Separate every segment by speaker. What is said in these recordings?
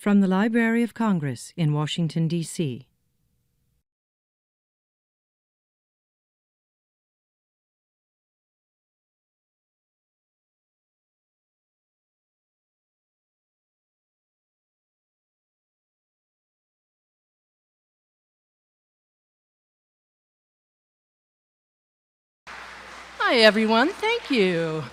Speaker 1: From the Library of Congress in Washington, D.C.
Speaker 2: Hi, everyone. Thank you.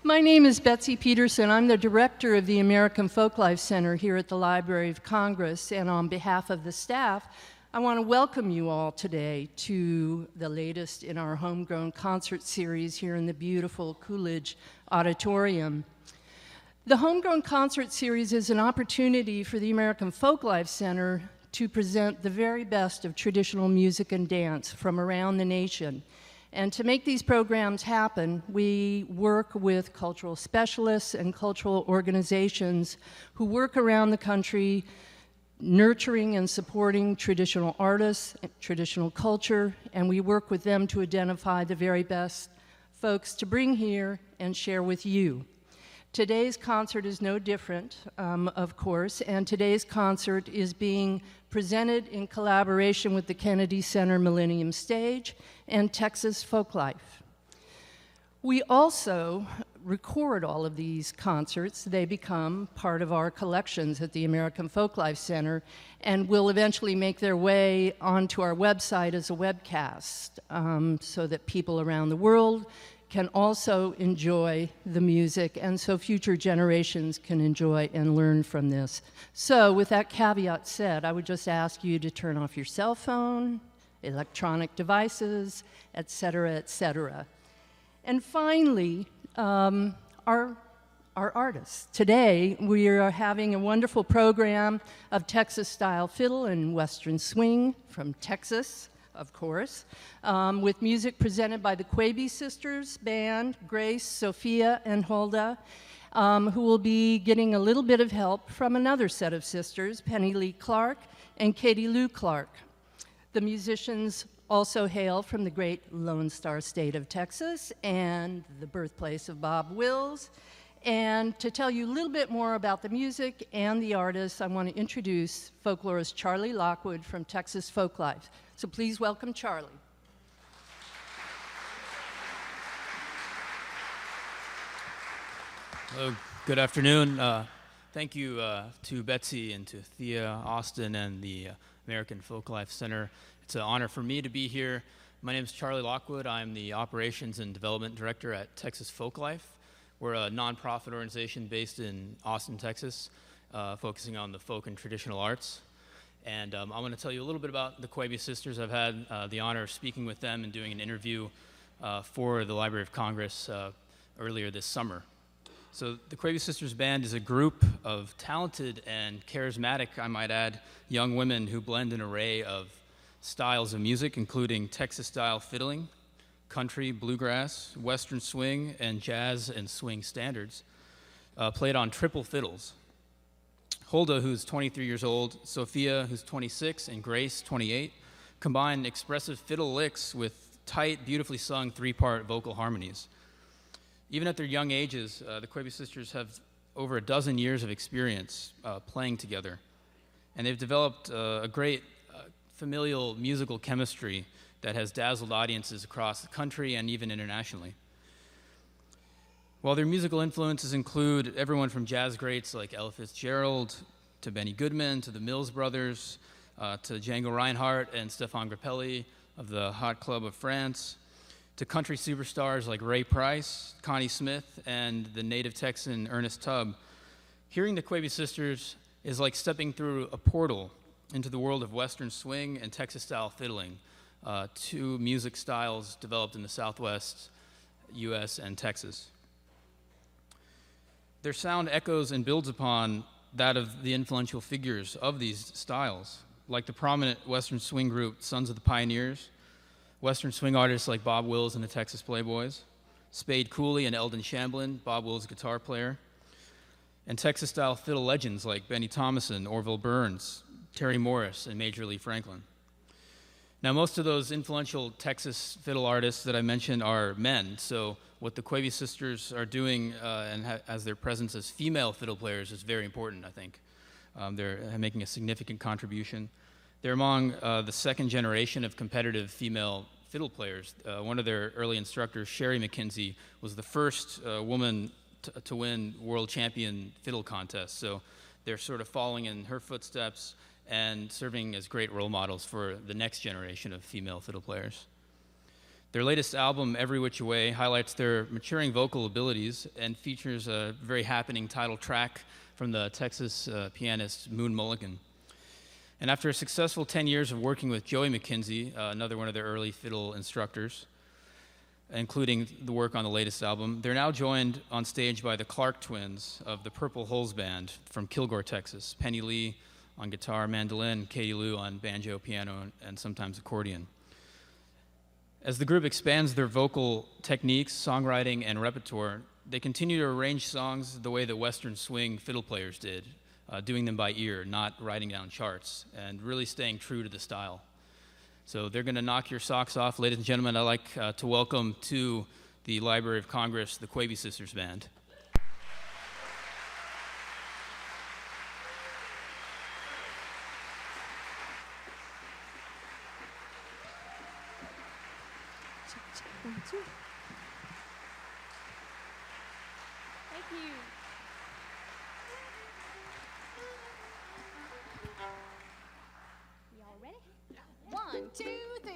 Speaker 2: My name is Betsy Peterson. I'm the director of the American Folklife Center here at the Library of Congress, and on behalf of the staff, I want to welcome you all today to the latest in our homegrown concert series here in the beautiful Coolidge Auditorium. The Homegrown Concert Series is an opportunity for the American Folklife Center to present the very best of traditional music and dance from around the nation. And to make these programs happen, we work with cultural specialists and cultural organizations who work around the country nurturing and supporting traditional artists, traditional culture, and we work with them to identify the very best folks to bring here and share with you. Today's concert is no different, of course, and today's concert is being presented in collaboration with the Kennedy Center Millennium Stage and Texas Folklife. We also record all of these concerts. They become part of our collections at the American Folklife Center and will eventually make their way onto our website as a webcast so that people around the world can also enjoy the music, and so future generations can enjoy and learn from this. So with that caveat said, I would just ask you to turn off your cell phone, electronic devices, et cetera, et cetera. And finally, our artists. Today, we are having a wonderful program of Texas-style fiddle and Western swing from Texas, of course, with music presented by the Quebe Sisters Band, Grace, Sophia, and Hulda, who will be getting a little bit of help from another set of sisters, Penny Lee Clark and Katy Lou Clark. The musicians also hail from the great Lone Star State of Texas and the birthplace of Bob Wills. And to tell you a little bit more about the music and the artists, I want to introduce folklorist Charlie Lockwood from Texas Folklife. So please welcome Charlie.
Speaker 3: Hello, good afternoon. Thank you to Betsy and to Thea Austin and the American Folklife Center. It's an honor for me to be here. My name is Charlie Lockwood. I'm the Operations and Development Director at Texas Folklife. We're a nonprofit organization based in Austin, Texas, focusing on the folk and traditional arts. And I want to tell you a little bit about the Quebe Sisters. I've had the honor of speaking with them and doing an interview for the Library of Congress earlier this summer. So the Quebe Sisters Band is a group of talented and charismatic, I might add, young women who blend an array of styles of music, including Texas-style fiddling, country, bluegrass, western swing, and jazz and swing standards, played on triple fiddles. Hulda, who's 23 years old, Sophia, who's 26, and Grace, 28, combine expressive fiddle licks with tight, beautifully sung three-part vocal harmonies. Even at their young ages, the Quebe Sisters have over a dozen years of experience playing together, and they've developed a great familial musical chemistry that has dazzled audiences across the country and even internationally. While their musical influences include everyone from jazz greats like Ella Fitzgerald, to Benny Goodman, to the Mills Brothers, to Django Reinhardt and Stéphane Grappelli of the Hot Club of France, to country superstars like Ray Price, Connie Smith, and the native Texan Ernest Tubb, hearing the Quebe Sisters is like stepping through a portal into the world of Western swing and Texas-style fiddling, two music styles developed in the Southwest U.S. and Texas. Their sound echoes and builds upon that of the influential figures of these styles, like the prominent Western swing group Sons of the Pioneers, Western swing artists like Bob Wills and the Texas Playboys, Spade Cooley and Eldon Shamblin, Bob Wills' guitar player, and Texas-style fiddle legends like Benny Thomason, Orville Burns, Terry Morris, and Major Lee Franklin. Now, most of those influential Texas fiddle artists that I mentioned are men, so what the Quebe Sisters are doing as their presence as female fiddle players is very important, I think. They're making a significant contribution. They're among the second generation of competitive female fiddle players. One of their early instructors, Sherry McKenzie, was the first woman to win world champion fiddle contests. So they're sort of following in her footsteps and serving as great role models for the next generation of female fiddle players. Their latest album, Every Which Way, highlights their maturing vocal abilities and features a very happening title track from the Texas pianist Moon Mulligan. And after a successful 10 years of working with Joey McKenzie, another one of their early fiddle instructors, including the work on the latest album, they're now joined on stage by the Clark twins of the Purple Hulls Band from Kilgore, Texas. Penny Lee on guitar, mandolin, Katy Lou on banjo, piano, and sometimes accordion. As the group expands their vocal techniques, songwriting, and repertoire, they continue to arrange songs the way that Western swing fiddle players did, doing them by ear, not writing down charts, and really staying true to the style. So they're going to knock your socks off. Ladies and gentlemen, I'd like to welcome to the Library of Congress the Quebe Sisters Band.
Speaker 4: Thank you. Y'all ready? Yeah. 1, 2, 3.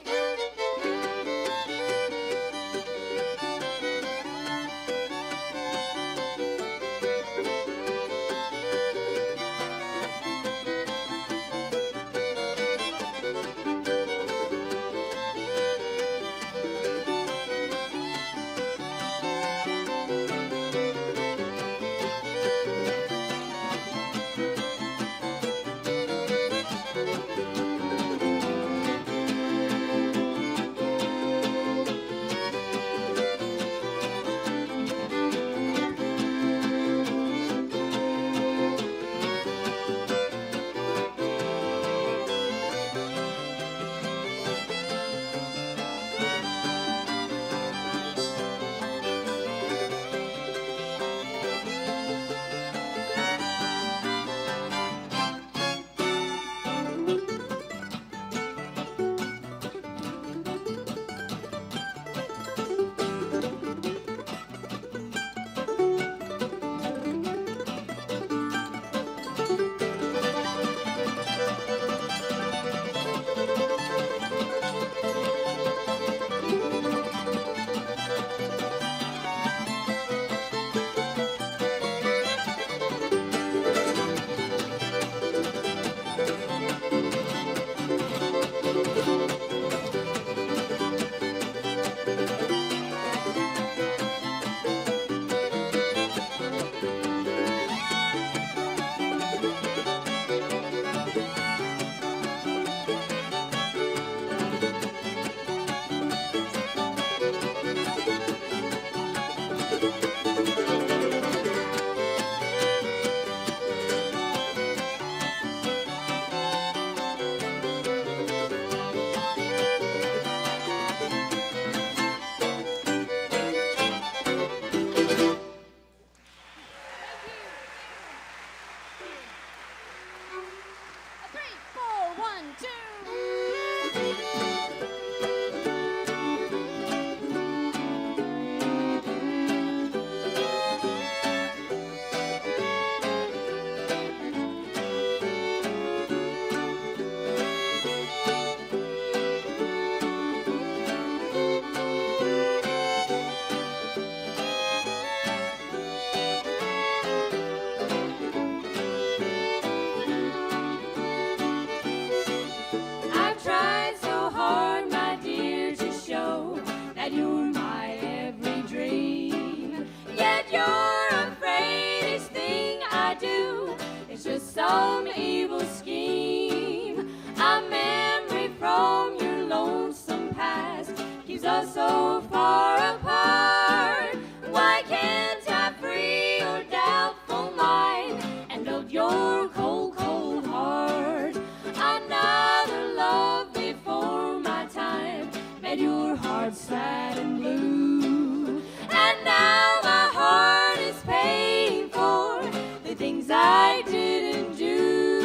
Speaker 5: some evil scheme. A memory from your lonesome past keeps us so far apart. Why can't I free your doubtful mind and melt your cold, cold heart? Another love before my time made your heart sad and blue. And now my heart is paying for the things I didn't do.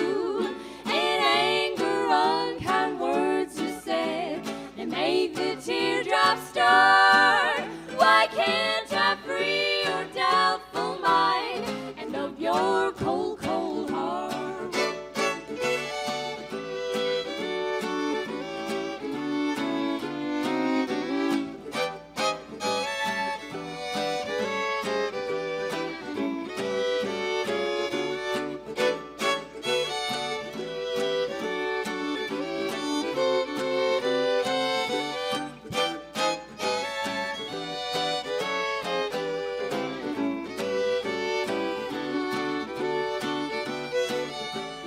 Speaker 5: your cold, cold heart.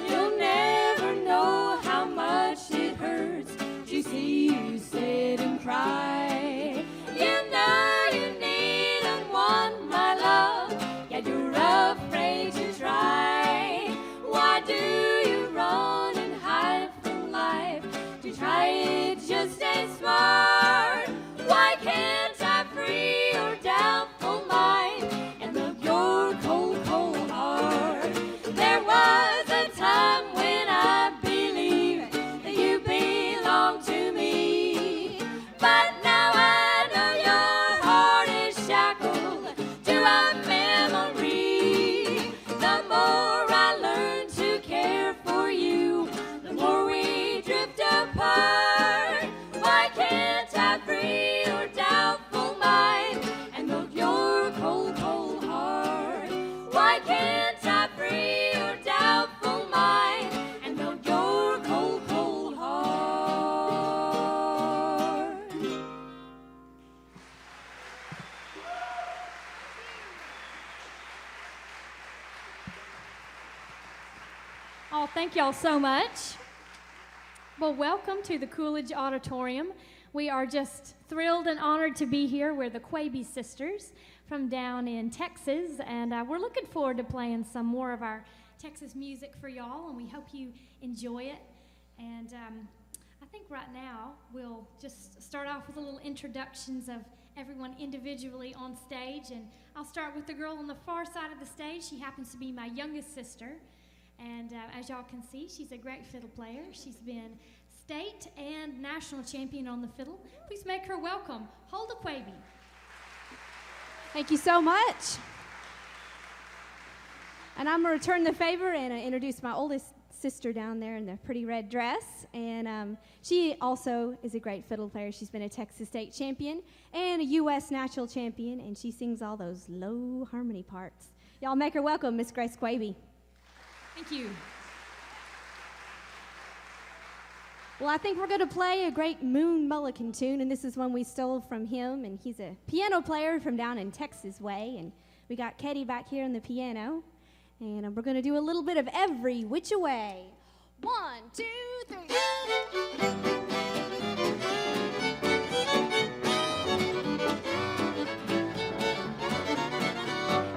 Speaker 5: You'll never know how much it hurts to see you sit and cry. You know you need and want my love, yet you're afraid to try. Why do you run and hide from life? To try it just ain't smart. Why can't I free your doubtful mind and look your cold, cold heart? There was a time when I believed that you belonged to me, but now I know your heart is shackled to a memory. The more I learn to care for you, the more we drift apart. Why can't I free your doubtful mind and melt your cold, cold heart? Why can't I free your doubtful mind and melt your cold, cold heart?
Speaker 6: Oh, thank y'all so much. Well, welcome to the Coolidge Auditorium. We are just thrilled and honored to be here. We're the Quebe Sisters from down in Texas, and we're looking forward to playing some more of our Texas music for y'all, and we hope you enjoy it. And I think right now we'll just start off with a little introductions of everyone individually on stage, and I'll start with the girl on the far side of the stage. She happens to be my youngest sister, and as y'all can see, she's a great fiddle player. She's been state and national champion on the fiddle. Please make her welcome, Hulda Quebe.
Speaker 7: Thank you so much. And I'm going to return the favor and introduce my oldest sister down there in the pretty red dress. And she also is a great fiddle player. She's been a Texas state champion and a U.S. national champion, and she sings all those low harmony parts. Y'all make her welcome, Miss Grace Quebe.
Speaker 6: Thank you.
Speaker 7: Well, I think we're going to play a great Moon Mulligan tune, and this is one we stole from him, and he's a piano player from down in Texas way, and we got Katy back here on the piano, and we're going to do a little bit of Every Which Way.
Speaker 4: 1, 2, 3.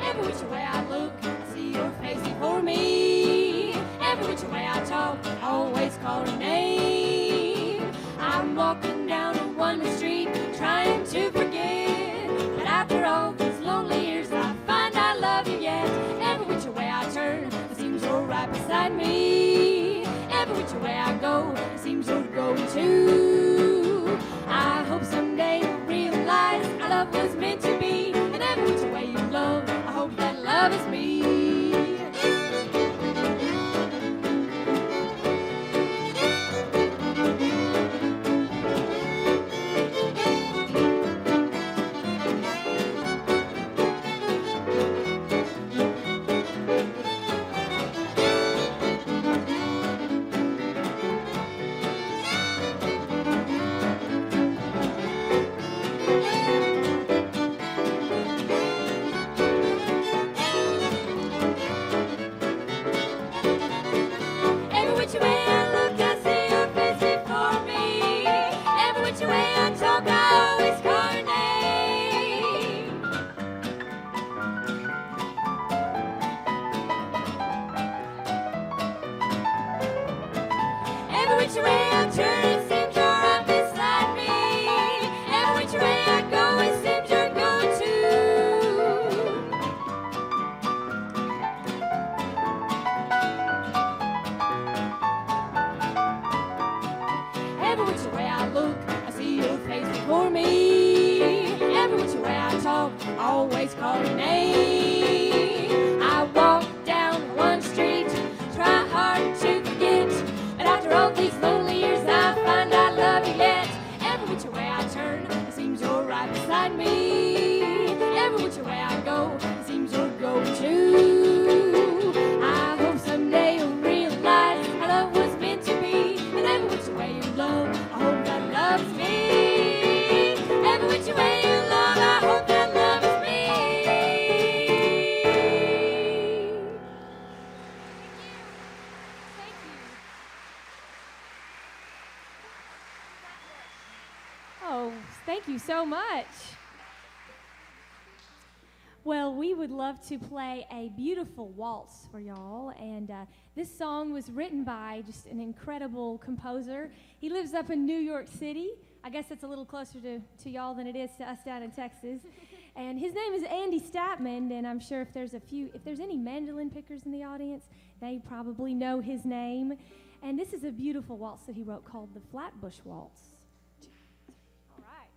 Speaker 5: Every which way I look, I see your face before me. Every which way I talk, I always call your name. I'm walking down a one-way street, trying to forget. But after all these lonely years, I find I love you yet. Every which way I turn, it seems you're right beside me. Every which way I go, it seems you're going too. I hope someday you'll realize our love was meant to be. And every which way you love, I hope that love is me. Always call your name. I walk down
Speaker 6: Thank you so much. Well, we would love to play a beautiful waltz for y'all, and this song was written by just an incredible composer. He lives up in New York City. I guess it's a little closer to y'all than it is to us down in Texas. And his name is Andy Statman, and I'm sure if there's any mandolin pickers in the audience, they probably know his name. And this is a beautiful waltz that he wrote called the Flatbush Waltz. All right.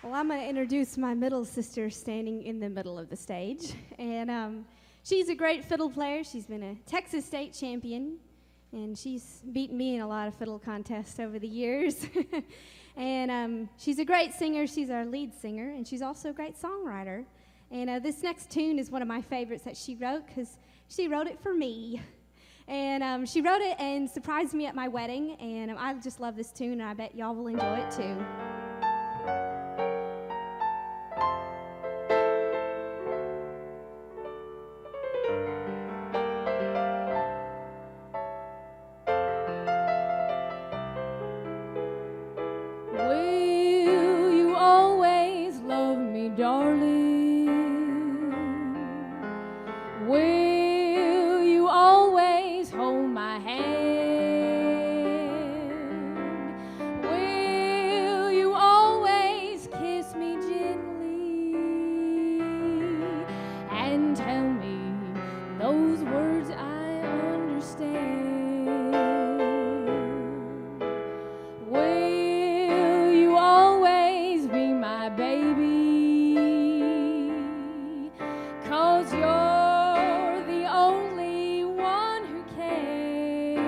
Speaker 7: Well, I'm going to introduce my middle sister standing in the middle of the stage. And she's a great fiddle player. She's been a Texas state champion, and she's beaten me in a lot of fiddle contests over the years. And she's a great singer. She's our lead singer, and she's also a great songwriter. And this next tune is one of my favorites that she wrote because she wrote it for me. And she wrote it and surprised me at my wedding, and I just love this tune, and I bet y'all will enjoy it too.
Speaker 5: Will you always love me, darling? Will you always hold my hand? Will you always kiss me gently and tell me those words I understand? Will you always be my baby? 'Cause you're the only one who can.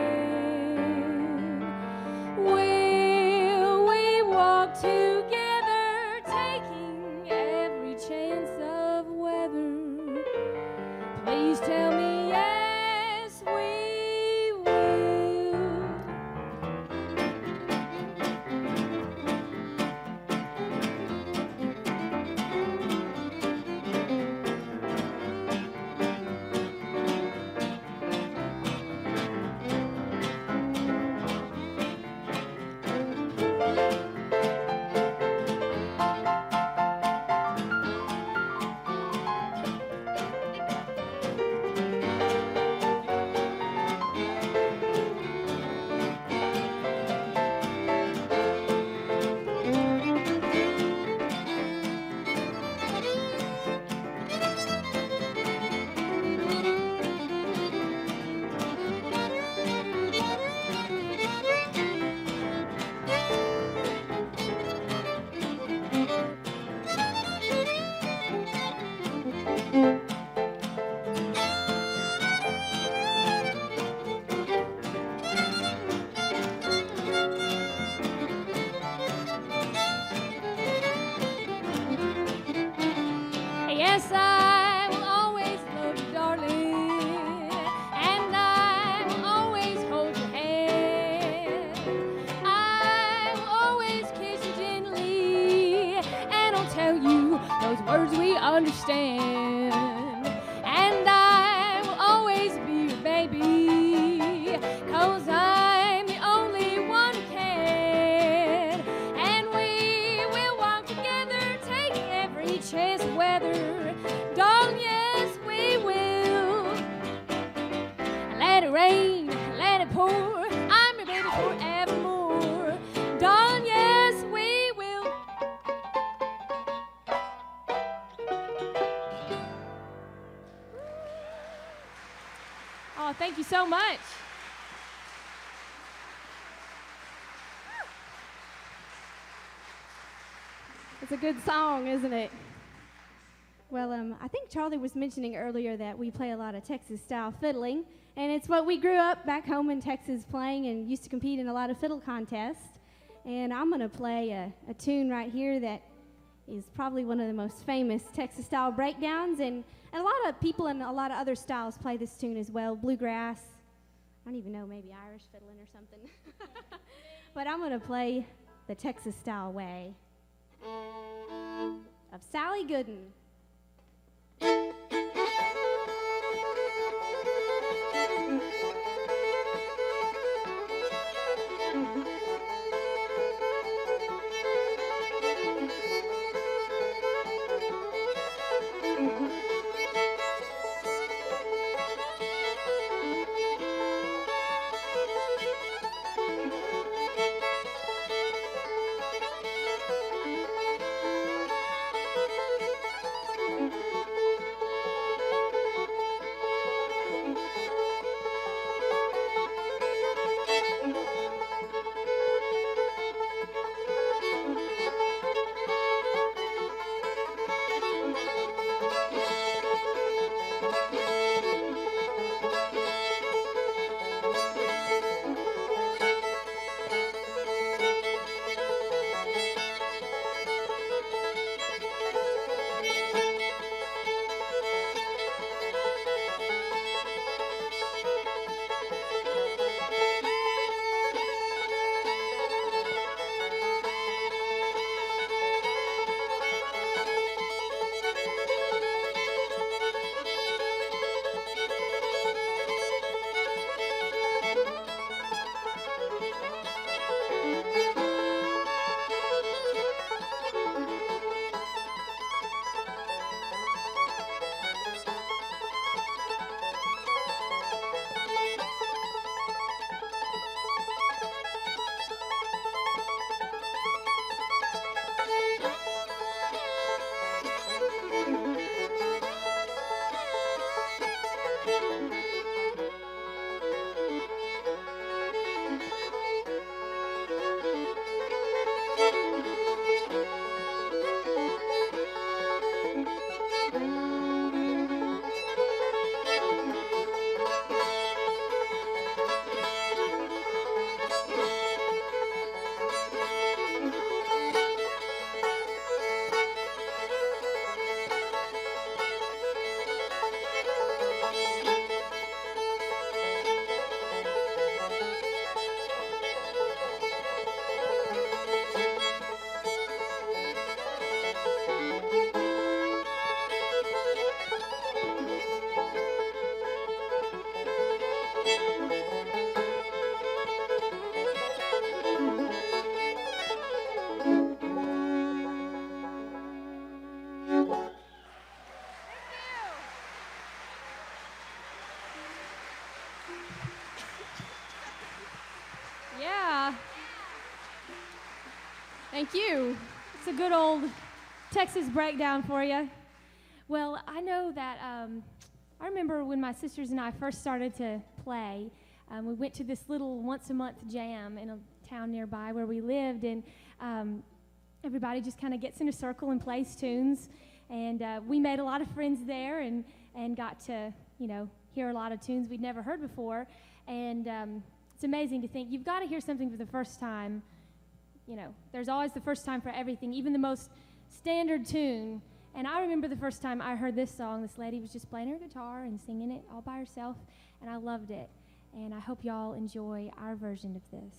Speaker 6: Yes, I will always love you, darling, and I will always hold your hand. I will always kiss you gently, and I'll tell you those words we understand. And I will always be your baby, 'cause I'm the only one who can. And we will walk together, take every chance of weather. Darling, yes, we will. Let it rain, let it pour, I'm your baby forevermore. Darling, yes, we will. Oh, thank you so much.
Speaker 7: It's a good song, isn't it? Well, I think Charlie was mentioning earlier that we play a lot of Texas-style fiddling, and it's what we grew up back home in Texas playing and used to compete in a lot of fiddle contests. And I'm going to play a tune right here that is probably one of the most famous Texas-style breakdowns, and a lot of people in a lot of other styles play this tune as well, bluegrass. I don't even know, maybe Irish fiddling or something. But I'm going to play the Texas-style way of Sally Gooden.
Speaker 6: Thank you. It's a good old Texas breakdown for you. Well, I know that I remember when my sisters and I first started to play, we went to this little once-a-month jam in a town nearby where we lived, and everybody just kind of gets in a circle and plays tunes, and we made a lot of friends there and got to, hear a lot of tunes we'd never heard before, and it's amazing to think you've got to hear something for the first time. There's always the first time for everything, even the most standard tune. And I remember the first time I heard this song, this lady was just playing her guitar and singing it all by herself, and I loved it. And I hope y'all enjoy our version of this.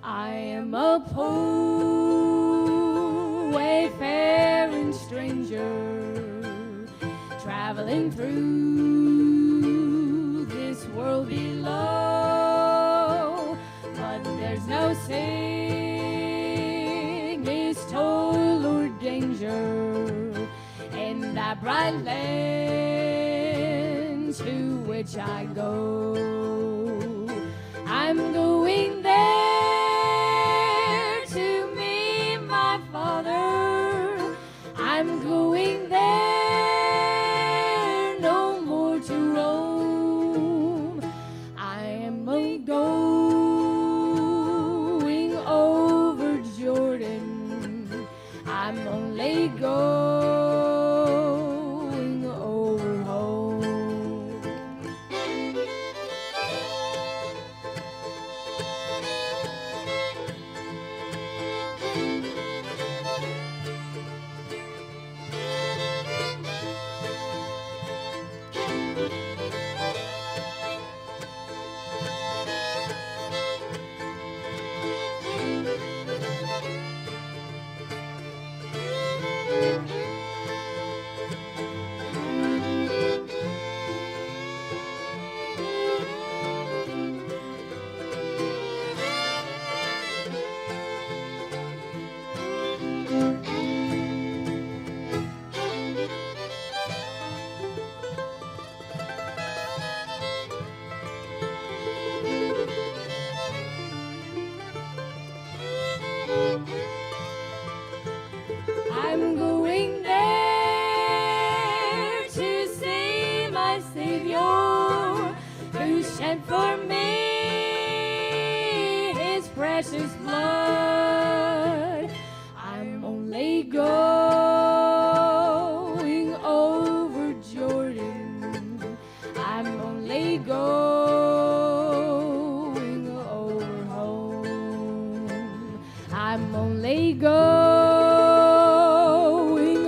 Speaker 6: I am a poor wayfaring stranger, traveling through this world below, but there's no sickness, toil, or danger in that bright land to which I go. I'm going there to meet my Father. I'm going there no more to roam. I am going over Jordan. I'm only going over home. I'm going there to see my Savior, who shed for me his precious blood. I'm only going over Jordan. I'm only going over home. I'm only going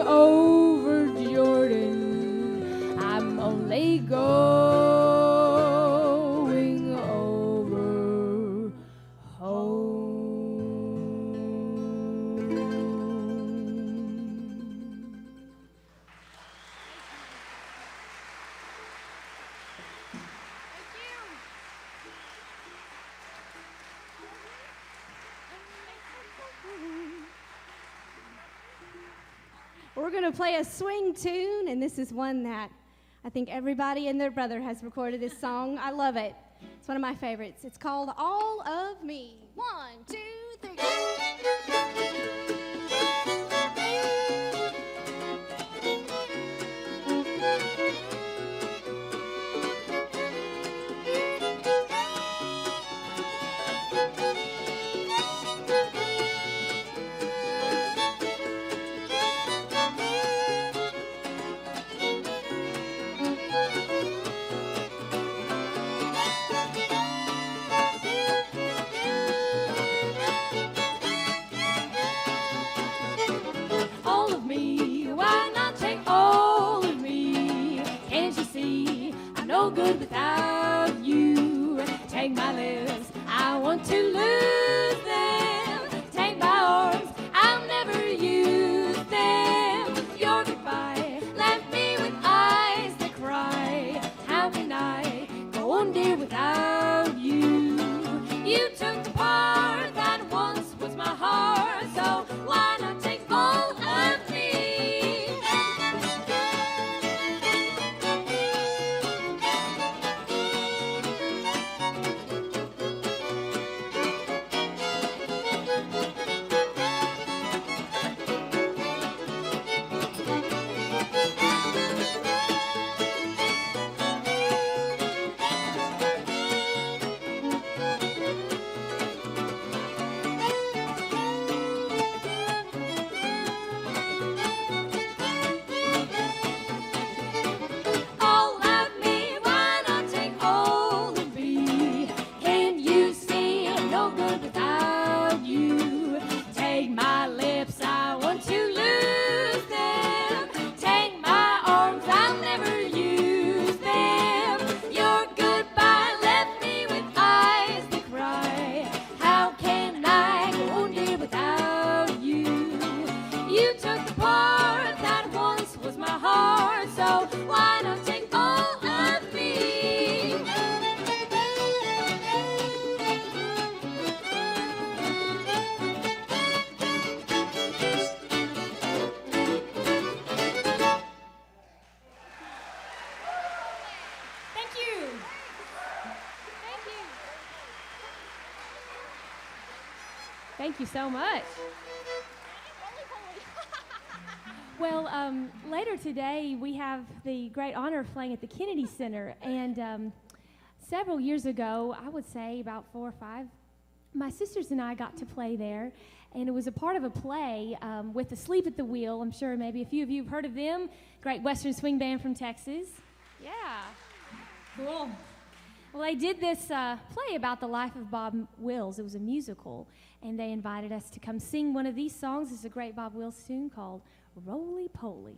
Speaker 6: over Jordan. I'm only going over home.
Speaker 7: We're going to play a swing tune, and this is one that I think everybody and their brother has recorded this song. I love it. It's one of my favorites. It's called All of Me.
Speaker 4: 1, 2, 3.
Speaker 6: All of me, why not take all of me? Can't you see I'm no good without you? Take my lips, I want to lose them. Take my arms, I'll never use them. Your goodbye left me with eyes that cry. How can I go on, dear, without you? You took the part that once was my heart, so why not take all of me? Thank you so much. Well, later today we have the great honor of playing at the Kennedy Center, and several years ago, I would say about 4 or 5, my sisters and I got to play there, and it was a part of a play with Asleep at the Wheel. I'm sure maybe a few of you have heard of them. Great Western swing band from Texas. Yeah, cool. Well, they did this play about the life of Bob Wills. It was a musical, and they invited us to come sing one of these songs. It's a great Bob Wills tune called Roley Poley.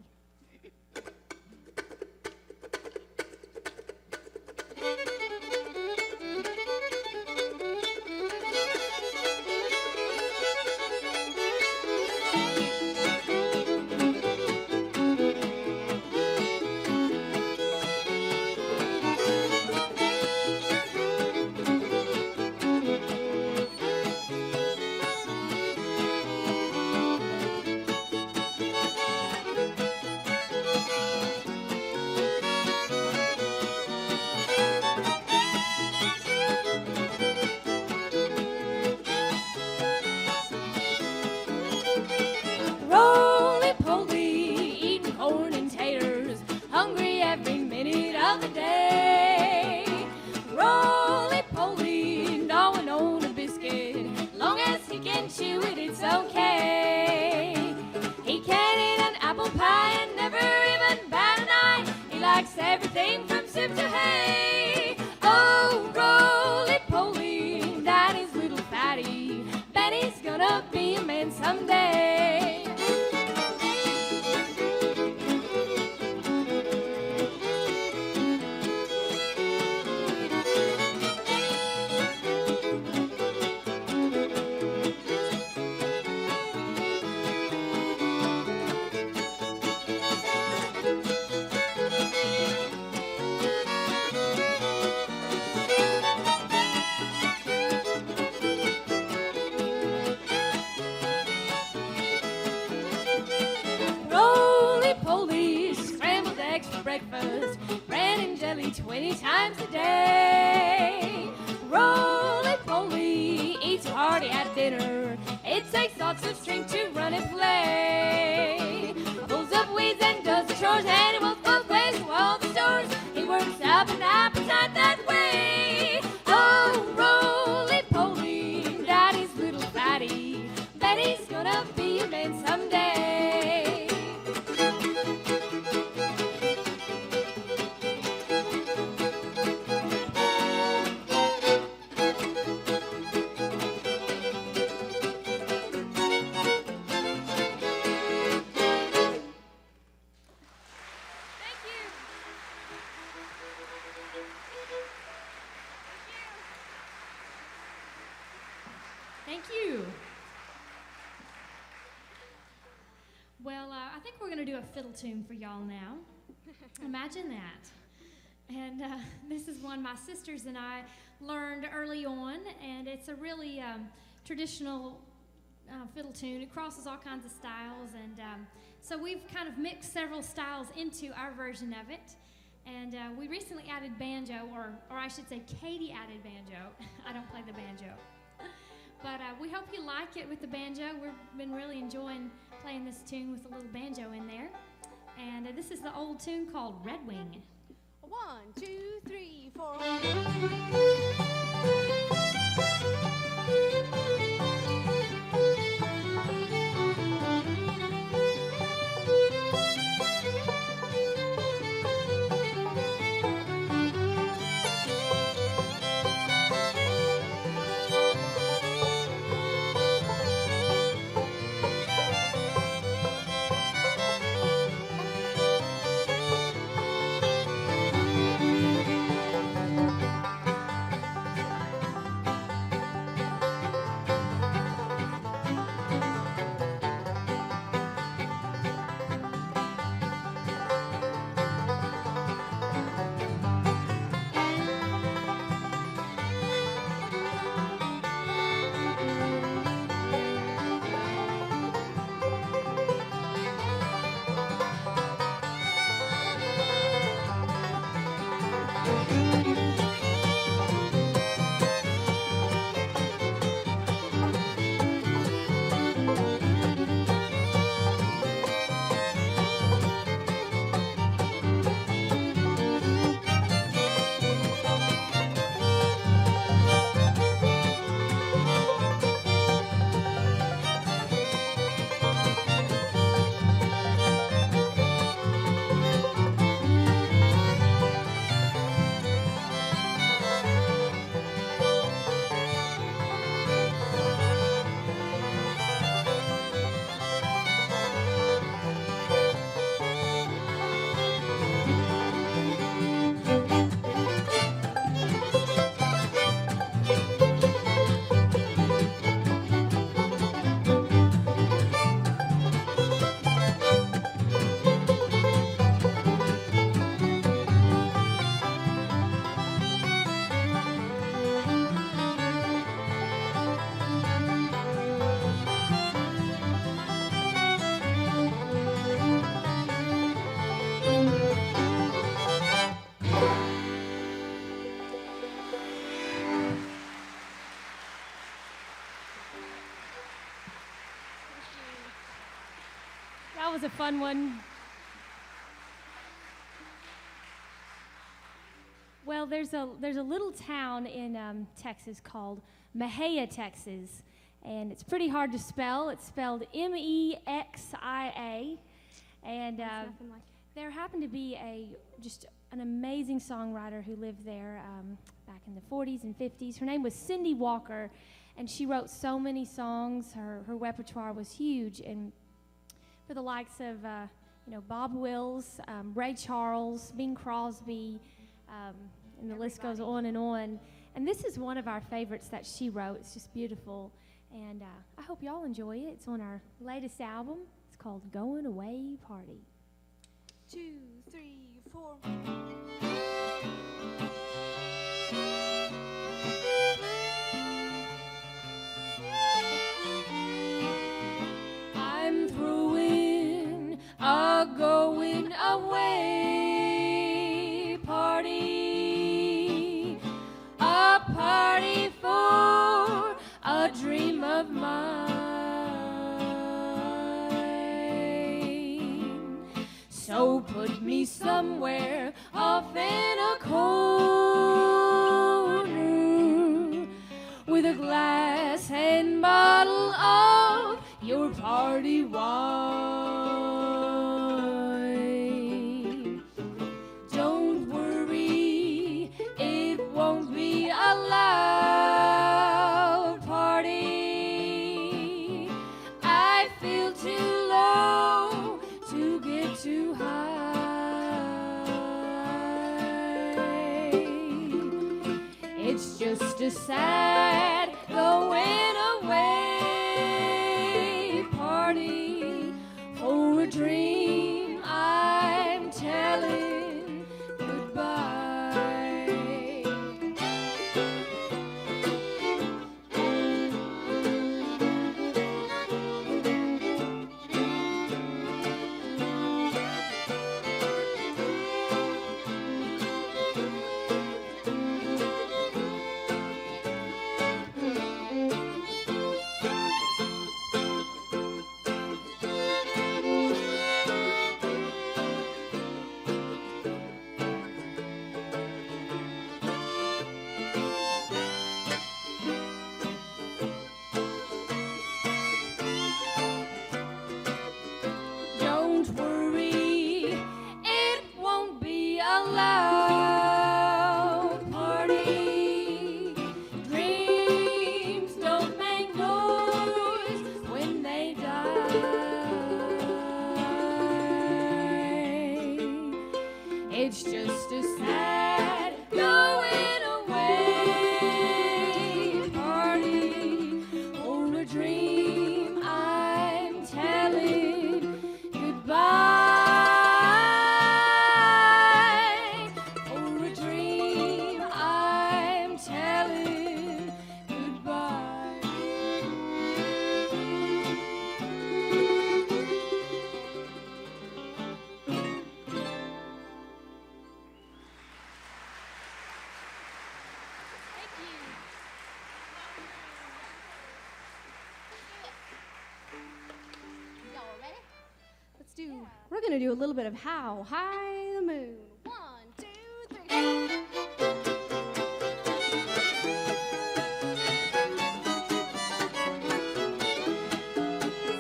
Speaker 5: Everything from soup to hay. Oh, roly poly, that is little fatty. Benny's gonna be a man someday. Breakfast, bread and jelly 20 times a day. Roly poly eats hearty at dinner. It takes lots of strength to run and play. Pulls up weeds and does the chores, and he works both ways to all the stores. He works up an appetite that way. Oh, roly poly, daddy's little fatty. Betty's gonna be a man someday.
Speaker 6: Thank you. Well, I think we're going to do a fiddle tune for y'all now. Imagine that. And this is one my sisters and I learned early on, and it's a really traditional fiddle tune. It crosses all kinds of styles, and so we've kind of mixed several styles into our version of it. And we recently added banjo, or I should say Katy added banjo. I don't play the banjo. But we hope you like it with the banjo. We've been really enjoying playing this tune with a little banjo in there. And this is the old tune called Red Wing.
Speaker 4: 1, 2, 3, 4.
Speaker 6: That was a fun one. Well, there's a little town in Texas called Mexia, Texas, and it's pretty hard to spell. It's spelled Mexia, and there happened to be just an amazing songwriter who lived there back in the 40s and 50s. Her name was Cindy Walker, and she wrote so many songs. Her repertoire was huge, and for the likes of Bob Wills, Ray Charles, Bing Crosby, and the list goes on. And this is one of our favorites that she wrote. It's just beautiful, and I hope y'all enjoy it. It's on our latest album. It's called Going Away Party.
Speaker 7: 2, 3, 4.
Speaker 5: I'm throwing a going away party, a party for a dream of mine. So put me somewhere off in a corner with a glass and bottle of your party wine. Don't worry, it won't be a loud party. I feel too low to get too high. It's just a sad going away party for a dream I'm telling goodbye. Don't worry, it won't be a loud party. Dreams don't make noise when they die. It's just a sad going away party for a dream I'm telling goodbye. For a dream I'm telling goodbye.
Speaker 4: Y'all ready?
Speaker 7: We're going to do a little bit of How High the Moon.
Speaker 4: 1, 2, 3.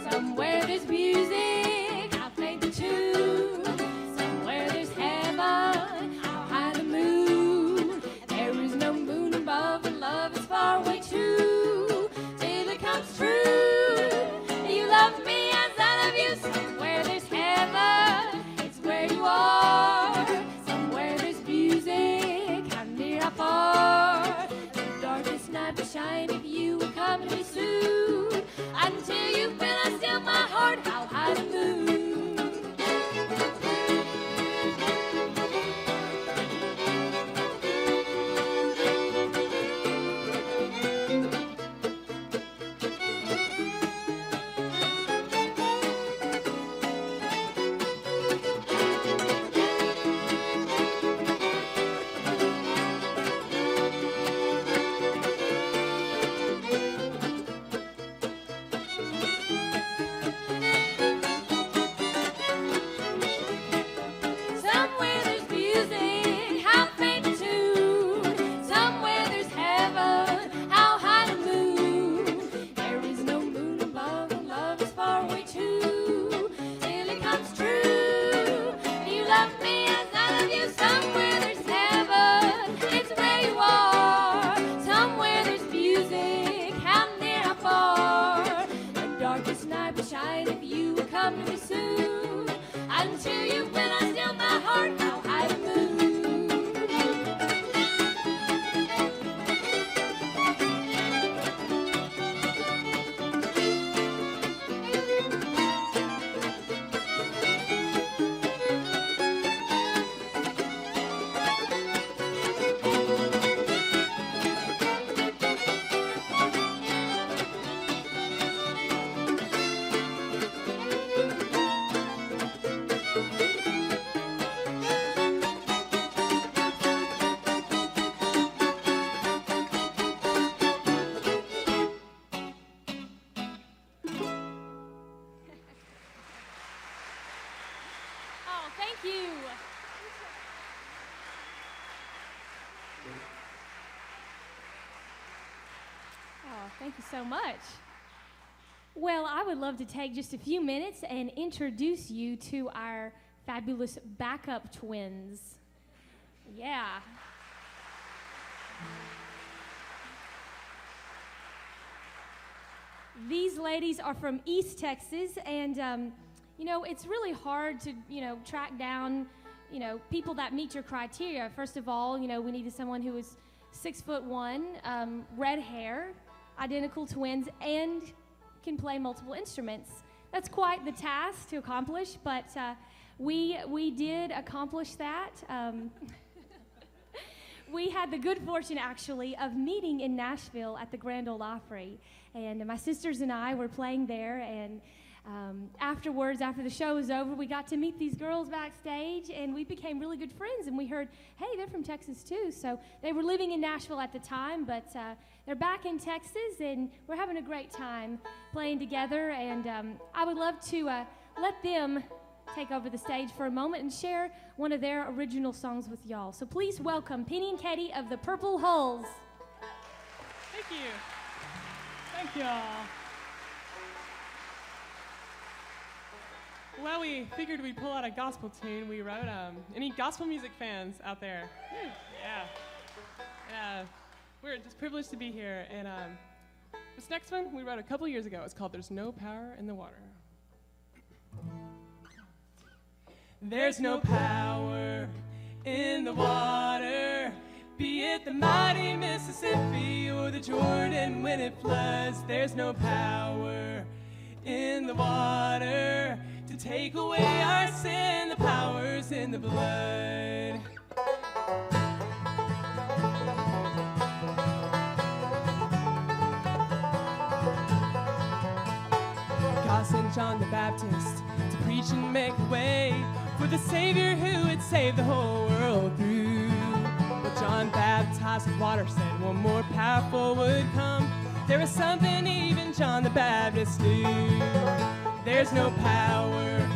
Speaker 5: Somewhere there's music, I'll play the tune. Somewhere there's heaven, I'll hide the moon. There is no moon above, and love is far away too. Till it comes true, you love me as I love you. Somewhere there's heaven, it's where you are.
Speaker 6: you. Oh, thank you so much. Well, I would love to take just a few minutes and introduce you to our fabulous backup twins. Yeah. These ladies are from East Texas, and it's really hard to, track down, people that meet your criteria. First of all, we needed someone who was 6'1", red hair, identical twins, and can play multiple instruments. That's quite the task to accomplish, but we did accomplish that. We had the good fortune, actually, of meeting in Nashville at the Grand Ole Opry, and my sisters and I were playing there, and afterwards, after the show was over, we got to meet these girls backstage, and we became really good friends, and we heard, hey, they're from Texas, too. So they were living in Nashville at the time, but they're back in Texas, and we're having a great time playing together, and I would love to let them take over the stage for a moment and share one of their original songs with y'all. So please welcome Penny and Katy of the Purple Hulls.
Speaker 8: Thank you. Thank y'all. Well, we figured we'd pull out a gospel tune we wrote. Any gospel music fans out there? Yeah. We're just privileged to be here. And this next one we wrote a couple years ago. It's called There's No Power in the Water. There's no power in the water, be it the mighty Mississippi or the Jordan when it floods. There's no power in the water to take away our sin. The power's in the blood. God sent John the Baptist to preach and make a way for the Savior who would save the whole world through. But John baptized with water, said one more powerful would come. There was something even John the Baptist knew. There's no power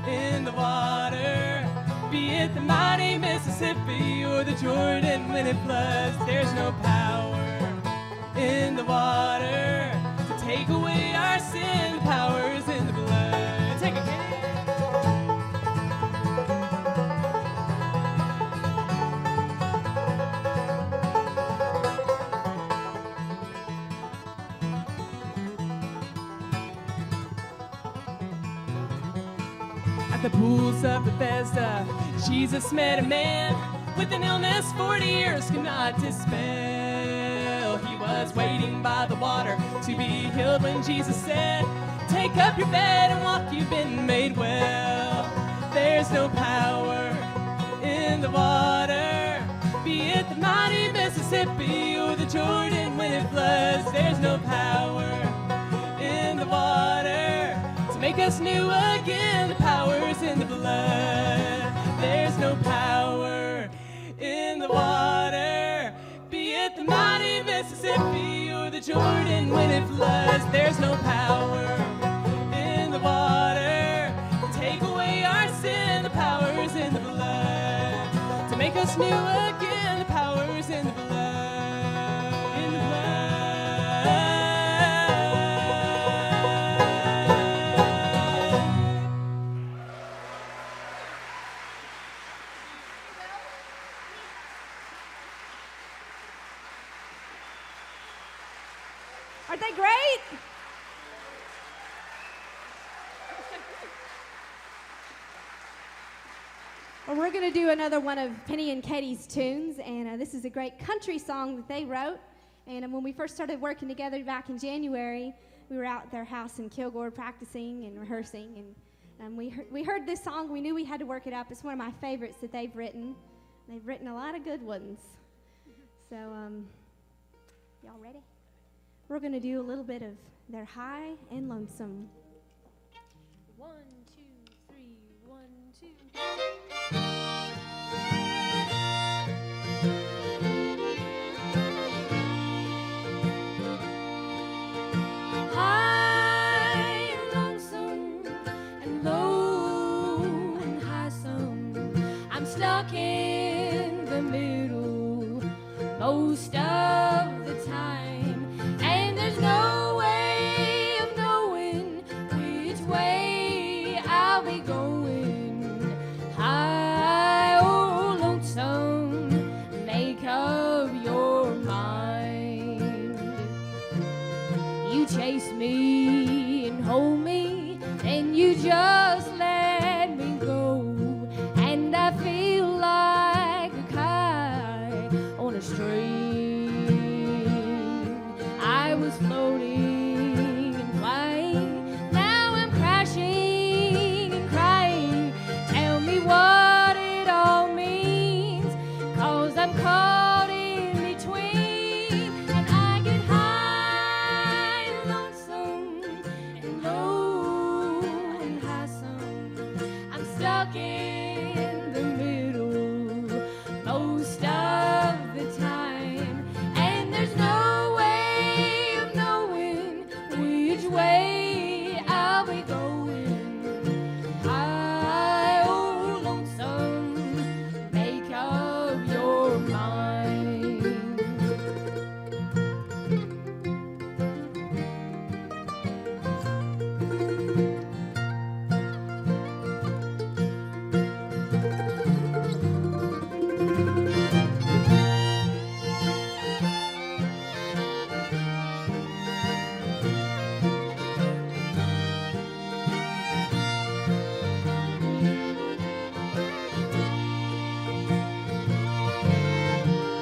Speaker 8: in the water, be it the mighty Mississippi or the Jordan when it floods. There's no power in the water to take away our sin. The power's in the blood. Take it, Katy. At the pools of Bethesda, Jesus met a man with an illness 40 years could not dispel. He was waiting by the water to be healed when Jesus said, take up your bed and walk, you've been made well. There's no power in the water, be it the mighty Mississippi or the Jordan when it floods. There's no power in the water to make us new again. The power's in the blood. There's no power in the water, be it the mighty Mississippi or the Jordan when it floods. There's no power in the water to take away our sin. The power's in the blood to make us new again. The power's in the blood. In the blood.
Speaker 7: Aren't they great? Well, we're going to do another one of Penny and Katy's tunes, and this is a great country song that they wrote. And when we first started working together back in January, we were out at their house in Kilgore practicing and rehearsing, and we heard this song. We knew we had to work it up. It's one of my favorites that they've written. They've written a lot of good ones. So, y'all ready? We're going to do a little bit of They're High and Lonesome.
Speaker 6: 1, 2, 3, 1, 2.
Speaker 5: High and lonesome and low and high some. most of the time, and there's no way of knowing which way I'll be going. High or lonesome, make up your mind. You chase me and hold me, and you just let me go, and I feel like a kite on a string. I was floating and flying, now I'm crashing and crying. Tell me what it all means, 'cause I'm caught in between, and I get high and lonesome and low and high some. I'm stuck in the middle most of the time, and there's no way of knowing which way I'll be going. High or lonesome, make up your mind.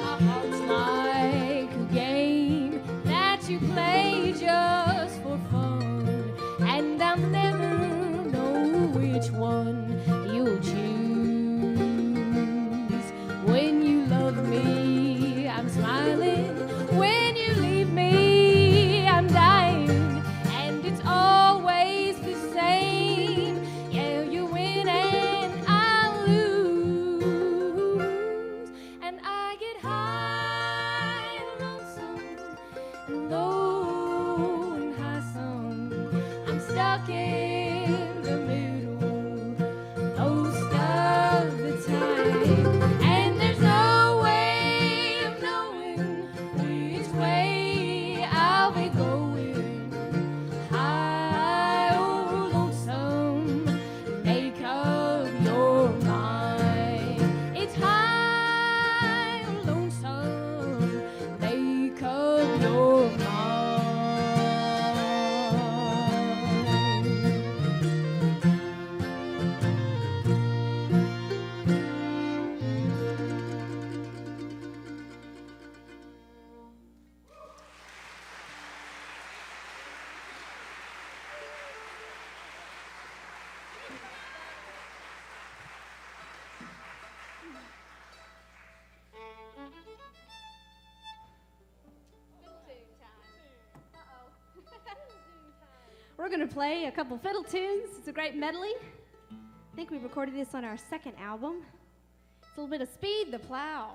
Speaker 5: My heart's like a game that you play just for fun, and I'll never know which one you'll choose. When you love me, I'm smiling. When you leave me, I'm dying, and it's always the same. Yeah, you win and I lose, and I get high and lonesome and low and high some. I'm stuck in the middle most of the time, and there's no way of knowing which way I'll be going. High or lonesome, make up your mind. It's high or lonesome, make up your mind.
Speaker 7: We're going to play a couple fiddle tunes. It's a Grape Medley. I think we recorded this on our second album. It's a little bit of Speed the Plow.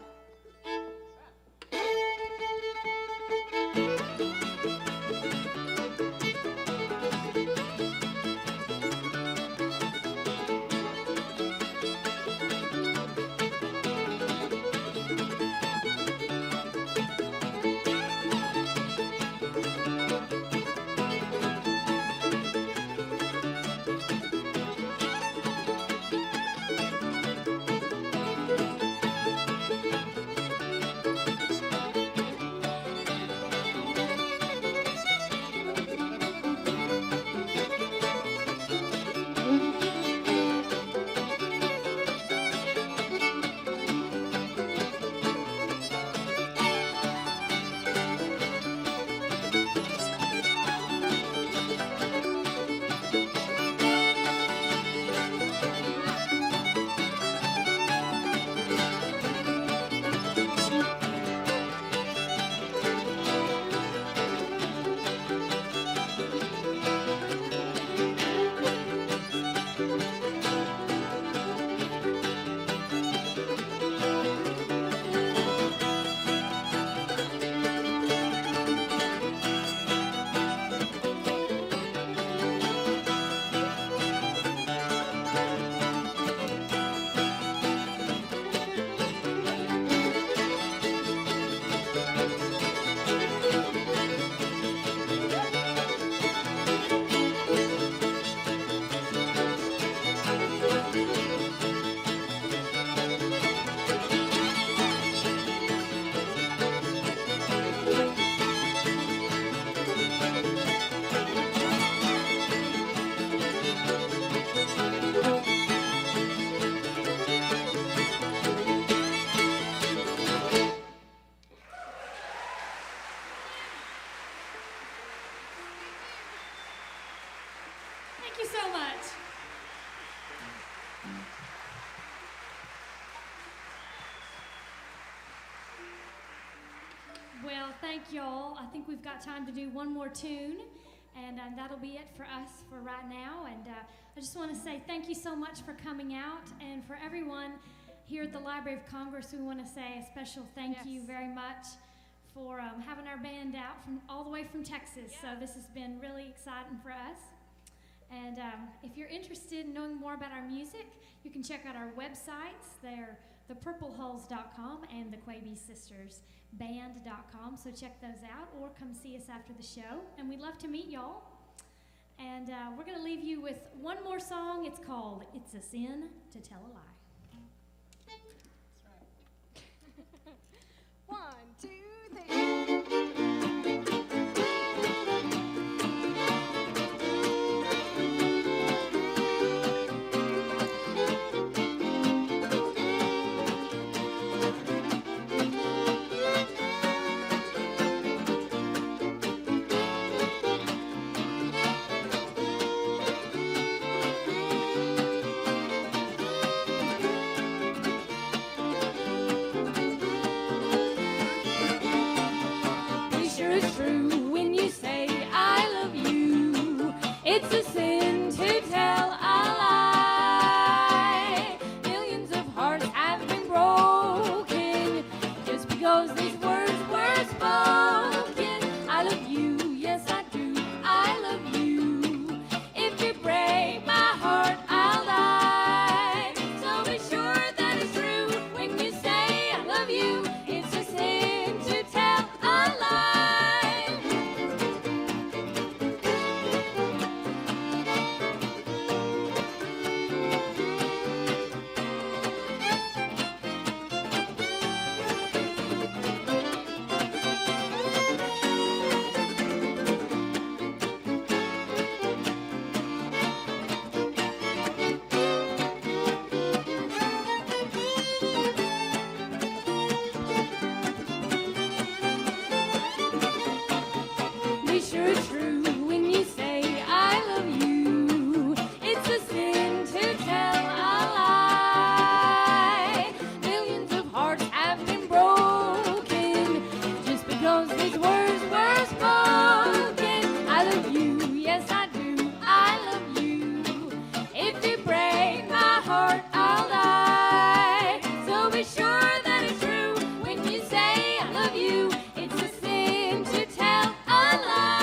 Speaker 6: Thank you so much. Well, thank y'all. I think we've got time to do one more tune, and that'll be it for us for right now. And I just want to say thank you so much for coming out, and for everyone here at the Library of Congress, we want to say a special thank you very much for having our band out from all the way from Texas. So this has been really exciting for us. And if you're interested in knowing more about our music, you can check out our websites. They're thepurplehulls.com and the Quebe Sisters Band.com. So check those out, or come see us after the show. And we'd love to meet y'all. And we're going to leave you with one more song. It's called "It's a Sin to Tell a Lie."
Speaker 4: 1, 2, 3.
Speaker 5: It's a sin to tell a lie. Millions of hearts have been broken just because these words were spoken. I love you, yes I do, I love you. If you break my heart, I'll die. So be sure that it's true when you say I love you. It's a sin to tell a lie. Be sure it's true when you say I love you. It's a sin to tell a lie. Millions of hearts have been broken just because these words were spoken. I love you, yes I do, I love you. If you break my heart, I'll die. So be sure that it's true when you say I love you. It's a sin to tell a lie.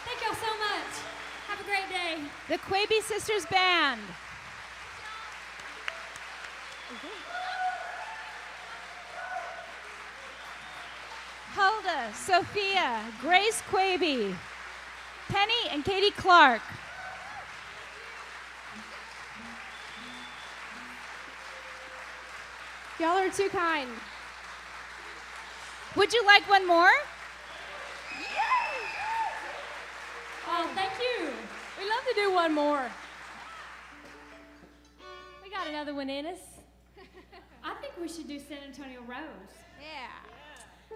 Speaker 6: Thank y'all so much. Have a great day.
Speaker 9: The Quebe Sisters Band. Hulda, Sophia, Grace Quebe, Penny and Katie Clark.
Speaker 7: Y'all are too kind.
Speaker 9: Would you like one more?
Speaker 6: Oh, thank you.
Speaker 2: We'd love to do one more. We got another one in us.
Speaker 6: I think we should do San Antonio Rose.
Speaker 7: Yeah.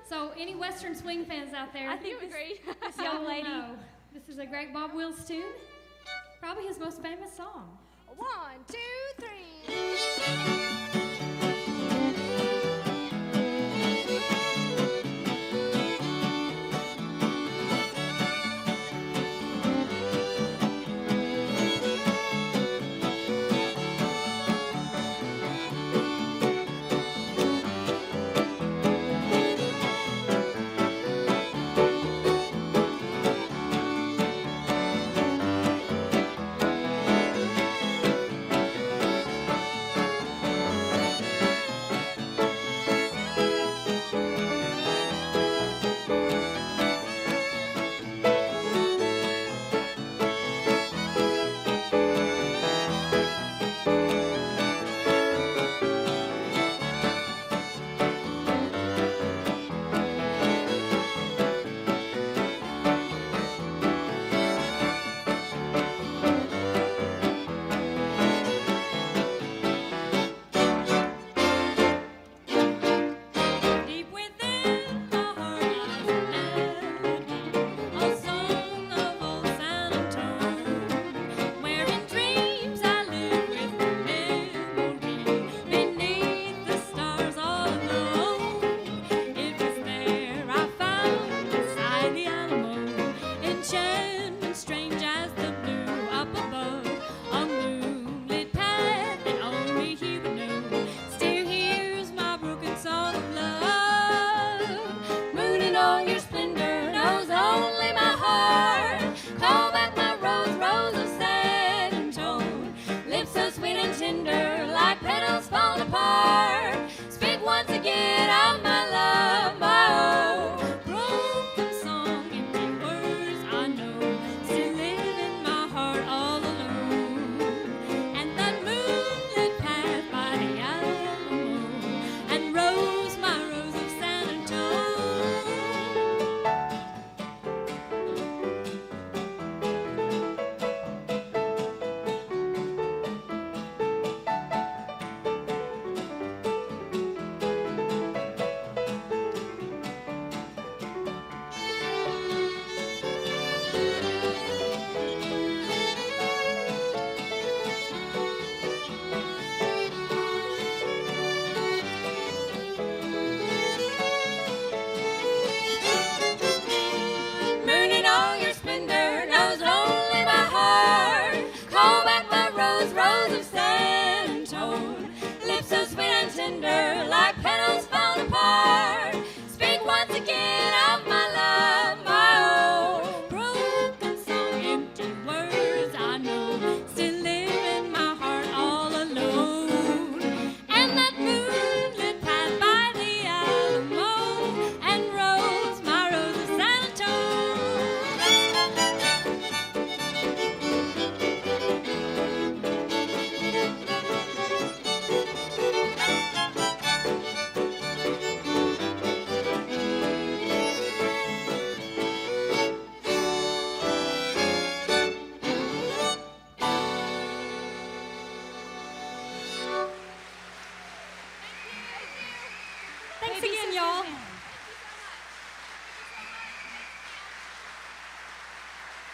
Speaker 6: So, any Western swing fans out there?
Speaker 7: I think agree.
Speaker 6: This young lady. This is a great Bob Wills tune. Probably his most famous song.
Speaker 4: 1, 2, 3.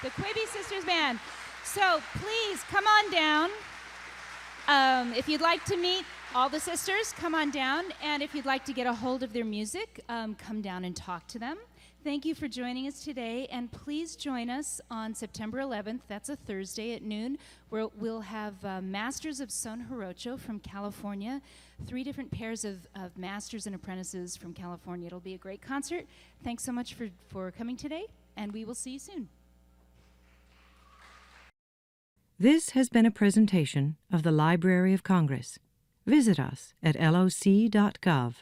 Speaker 9: the Quebe Sisters Band. So please come on down. If you'd like to meet all the sisters, come on down. And if you'd like to get a hold of their music, come down and talk to them. Thank you for joining us today, and please join us on September 11th. That's a Thursday at noon, where we'll have Masters of Son Jarocho from California, 3 different pairs of masters and apprentices from California. It'll be a great concert. Thanks so much for coming today, and we will see you soon.
Speaker 1: This has been a presentation of the Library of Congress. Visit us at loc.gov.